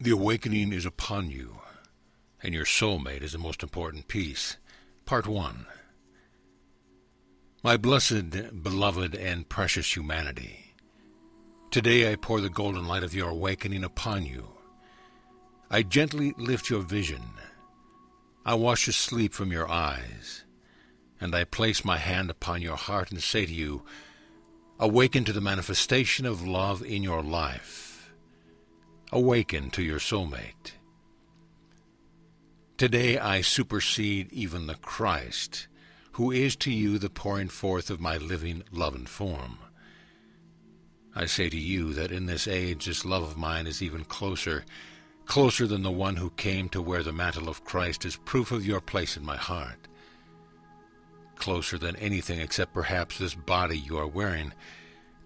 The awakening is upon you, and your soulmate is the most important piece. Part 1. My blessed, beloved, and precious humanity, today I pour the golden light of your awakening upon you. I gently lift your vision. I wash the sleep from your eyes, and I place my hand upon your heart and say to you, awaken to the manifestation of love in your life. Awaken to your soulmate. Today I supersede even the Christ, who is to you the pouring forth of my living love and form. I say to you that in this age this love of mine is even closer than the one who came to wear the mantle of Christ as proof of your place in my heart. Closer than anything except perhaps this body you are wearing,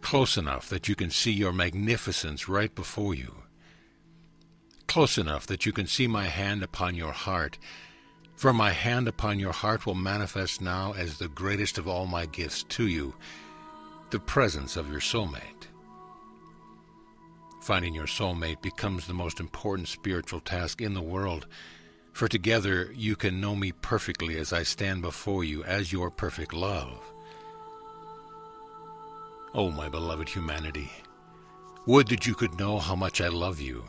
close enough that you can see your magnificence right before you. Close enough that you can see my hand upon your heart, for my hand upon your heart will manifest now as the greatest of all my gifts to you, the presence of your soulmate. Finding your soulmate becomes the most important spiritual task in the world, for together you can know me perfectly as I stand before you as your perfect love. Oh, my beloved humanity, would that you could know how much I love you,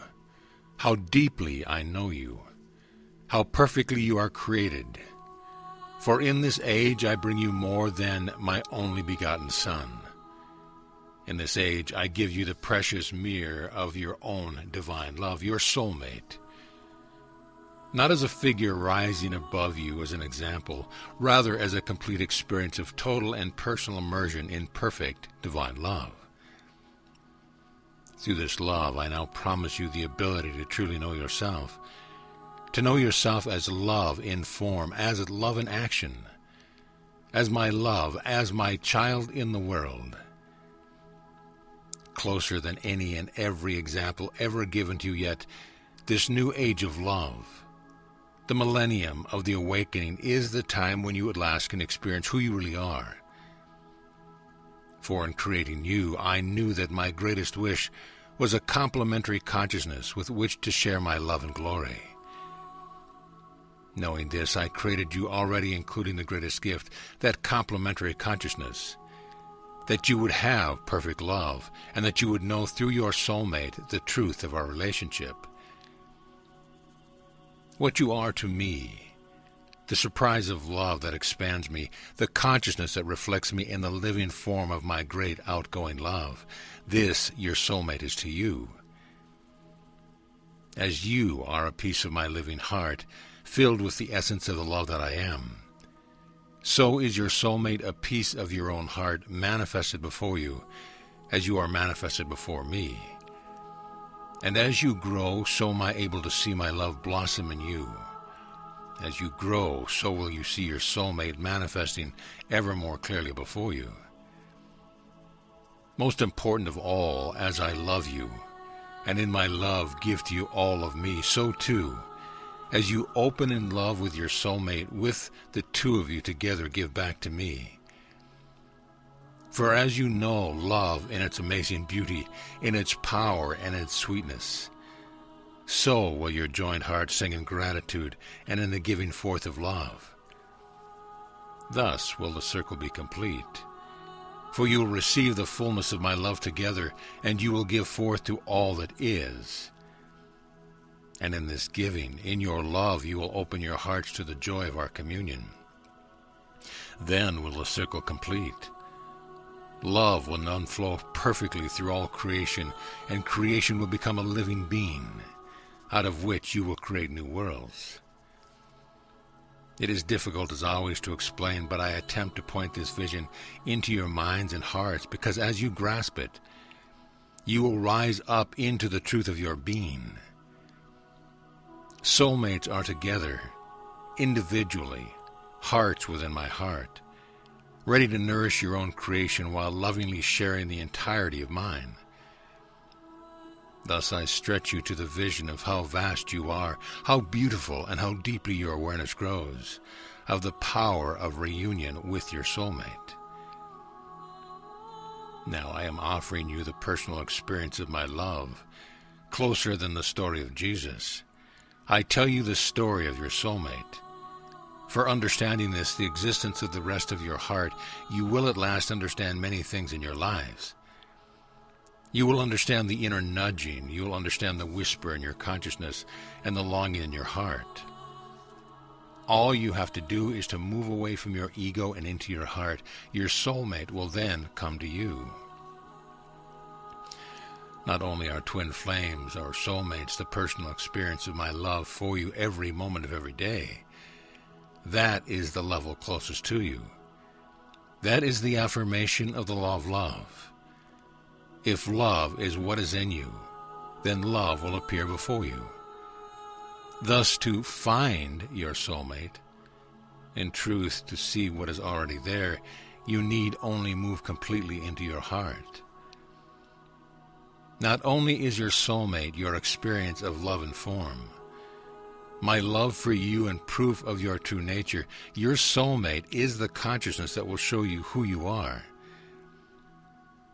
how deeply I know you, how perfectly you are created. For in this age I bring you more than my only begotten Son. In this age I give you the precious mirror of your own divine love, your soulmate. Not as a figure rising above you as an example, rather as a complete experience of total and personal immersion in perfect divine love. Through this love, I now promise you the ability to truly know yourself, to know yourself as love in form, as love in action, as my love, as my child in the world. Closer than any and every example ever given to you yet, this new age of love, the millennium of the awakening, is the time when you at last can experience who you really are. For in creating you, I knew that my greatest wish was a complementary consciousness with which to share my love and glory. Knowing this, I created you already including the greatest gift, that complementary consciousness, that you would have perfect love, and that you would know through your soulmate the truth of our relationship. What you are to me, the surprise of love that expands me, the consciousness that reflects me in the living form of my great outgoing love, this your soulmate is to you. As you are a piece of my living heart, filled with the essence of the love that I am, so is your soulmate a piece of your own heart manifested before you, as you are manifested before me. And as you grow, so am I able to see my love blossom in you. As you grow, so will you see your soulmate manifesting ever more clearly before you. Most important of all, as I love you, and in my love give to you all of me, so too, as you open in love with your soulmate, with the two of you together give back to me. For as you know love in its amazing beauty, in its power and its sweetness, so will your joined hearts sing in gratitude and in the giving forth of love. Thus will the circle be complete. For you will receive the fullness of my love together, and you will give forth to all that is. And in this giving, in your love, you will open your hearts to the joy of our communion. Then will the circle complete. Love will now flow perfectly through all creation, and creation will become a living being, out of which you will create new worlds. It is difficult as always to explain, but I attempt to point this vision into your minds and hearts, because as you grasp it, you will rise up into the truth of your being. Soulmates are together, individually, hearts within my heart, ready to nourish your own creation while lovingly sharing the entirety of mine. Thus I stretch you to the vision of how vast you are, how beautiful and how deeply your awareness grows, of the power of reunion with your soulmate. Now I am offering you the personal experience of my love, closer than the story of Jesus. I tell you the story of your soulmate. For understanding this, the existence of the rest of your heart, you will at last understand many things in your lives. You will understand the inner nudging, you will understand the whisper in your consciousness and the longing in your heart. All you have to do is to move away from your ego and into your heart. Your soulmate will then come to you. Not only are twin flames, our soulmates, the personal experience of my love for you every moment of every day. That is the level closest to you. That is the affirmation of the law of love. If love is what is in you, then love will appear before you. Thus, to find your soulmate, in truth, to see what is already there, you need only move completely into your heart. Not only is your soulmate your experience of love and form, my love for you and proof of your true nature, your soulmate is the consciousness that will show you who you are.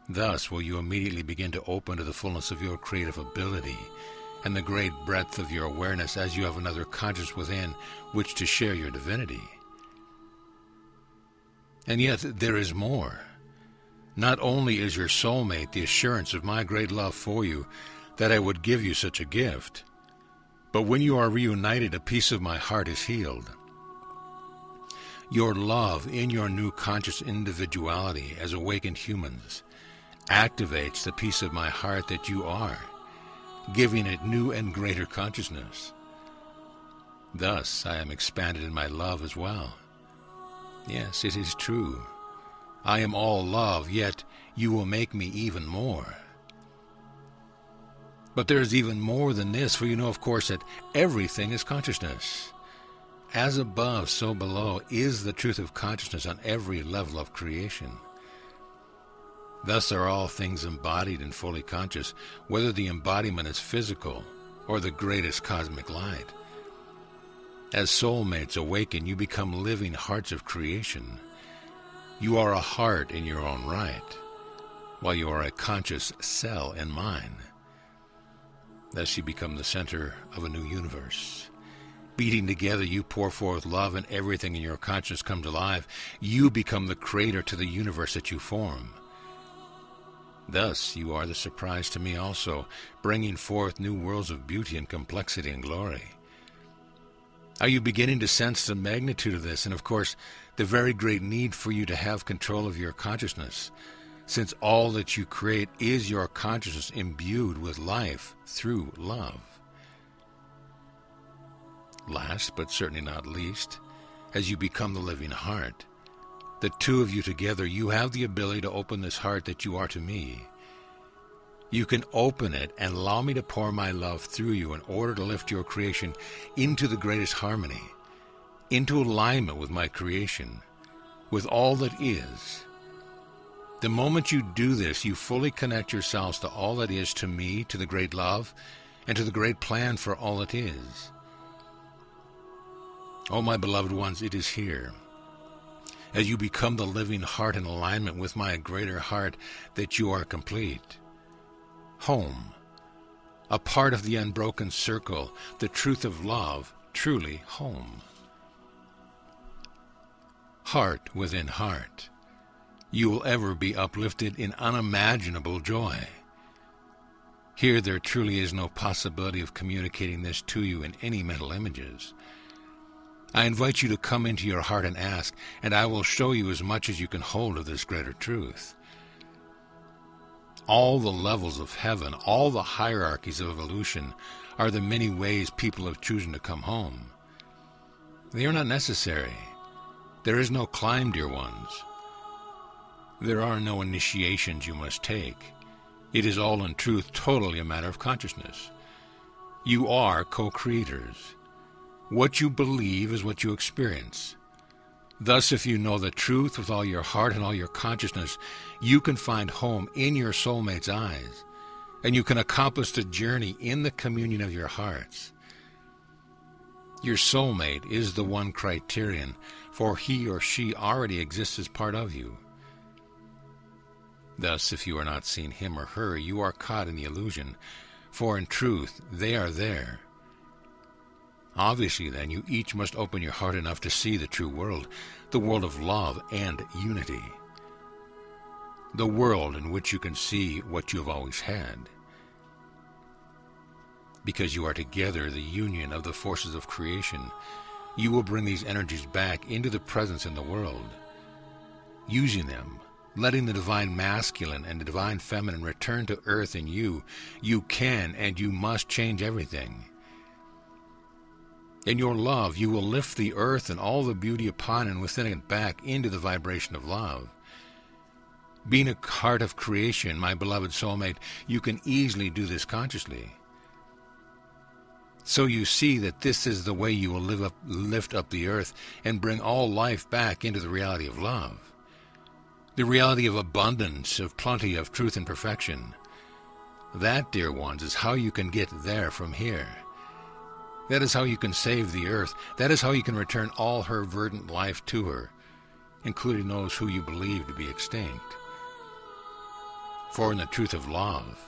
Thus will you immediately begin to open to the fullness of your creative ability and the great breadth of your awareness as you have another conscious within which to share your divinity. And yet there is more. Not only is your soulmate the assurance of my great love for you, that I would give you such a gift, but when you are reunited, a piece of my heart is healed. Your love in your new conscious individuality as awakened humans activates the piece of my heart that you are, giving it new and greater consciousness. Thus I am expanded in my love as well. Yes, it is true. I am all love, yet you will make me even more. But there is even more than this, for you know, of course, that everything is consciousness. As above, so below is the truth of consciousness on every level of creation. Thus are all things embodied and fully conscious, whether the embodiment is physical or the greatest cosmic light. As soulmates awaken, you become living hearts of creation. You are a heart in your own right, while you are a conscious cell in mine. Thus you become the center of a new universe. Beating together, you pour forth love, and everything in your consciousness comes alive. You become the creator to the universe that you form. Thus you are the surprise to me also, bringing forth new worlds of beauty and complexity and glory. Are you beginning to sense the magnitude of this, and of course the very great need for you to have control of your consciousness, since all that you create is your consciousness imbued with life through love? Last, but certainly not least, as you become the living heart, the two of you together, you have the ability to open this heart that you are to me. You can open it and allow me to pour my love through you in order to lift your creation into the greatest harmony, into alignment with my creation, with all that is. The moment you do this, you fully connect yourselves to all that is, to me, to the great love, and to the great plan for all that is. Oh, my beloved ones, it is here, as you become the living heart in alignment with my greater heart, that you are complete. Home, a part of the unbroken circle, the truth of love, truly home. Heart within heart, you will ever be uplifted in unimaginable joy. Here there truly is no possibility of communicating this to you in any mental images. I invite you to come into your heart and ask, and I will show you as much as you can hold of this greater truth. All the levels of heaven, all the hierarchies of evolution, are the many ways people have chosen to come home. They are not necessary. There is no climb, dear ones. There are no initiations you must take. It is all in truth totally a matter of consciousness. You are co-creators. What you believe is what you experience. Thus, if you know the truth with all your heart and all your consciousness, you can find home in your soulmate's eyes, and you can accomplish the journey in the communion of your hearts. Your soulmate is the one criterion, for he or she already exists as part of you. Thus, if you are not seeing him or her, you are caught in the illusion, for in truth they are there. Obviously, then, you each must open your heart enough to see the true world, the world of love and unity, the world in which you can see what you have always had. Because you are together, the union of the forces of creation, you will bring these energies back into the presence in the world, using them, letting the divine masculine and the divine feminine return to earth in you. You can and you must change everything. In your love, you will lift the earth and all the beauty upon and within it back into the vibration of love. Being a heart of creation, my beloved soulmate, you can easily do this consciously. So you see that this is the way you will lift up the earth and bring all life back into the reality of love. The reality of abundance, of plenty, of truth and perfection. That, dear ones, is how you can get there from here. That is how you can save the earth. That is how you can return all her verdant life to her, including those who you believe to be extinct. For in the truth of love,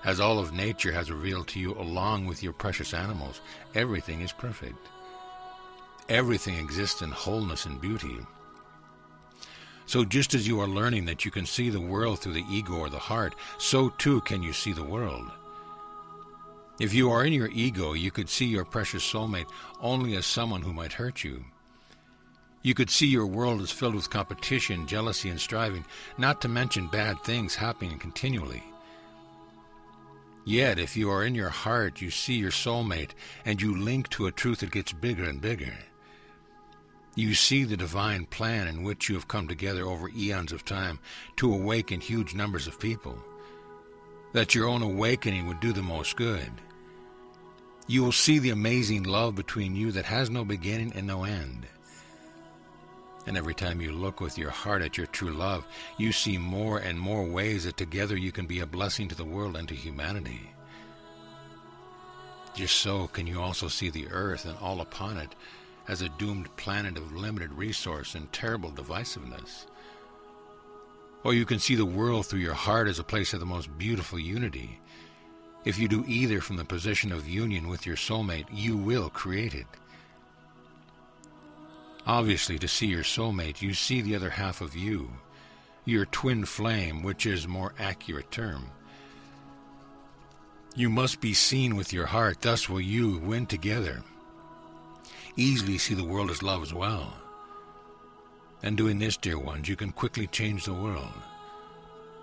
as all of nature has revealed to you along with your precious animals, everything is perfect. Everything exists in wholeness and beauty. So just as you are learning that you can see the world through the ego or the heart, so too can you see the world. If you are in your ego, you could see your precious soulmate only as someone who might hurt you. You could see your world as filled with competition, jealousy, and striving, not to mention bad things happening continually. Yet, if you are in your heart, you see your soulmate, and you link to a truth that gets bigger and bigger. You see the divine plan in which you have come together over eons of time to awaken huge numbers of people, that your own awakening would do the most good. You will see the amazing love between you that has no beginning and no end. And every time you look with your heart at your true love, you see more and more ways that together you can be a blessing to the world and to humanity. Just so can you also see the earth and all upon it as a doomed planet of limited resource and terrible divisiveness. Or you can see the world through your heart as a place of the most beautiful unity. If you do either from the position of union with your soulmate, you will create it. Obviously, to see your soulmate, you see the other half of you, your twin flame, which is a more accurate term. You must be seen with your heart, thus will you, when together, easily see the world as love as well. And doing this, dear ones, you can quickly change the world.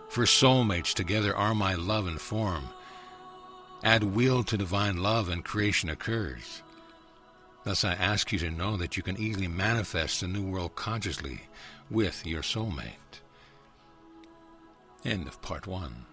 For soulmates together are my love and form. Add will to divine love and creation occurs. Thus I ask you to know that you can easily manifest the new world consciously with your soulmate. End of Part 1.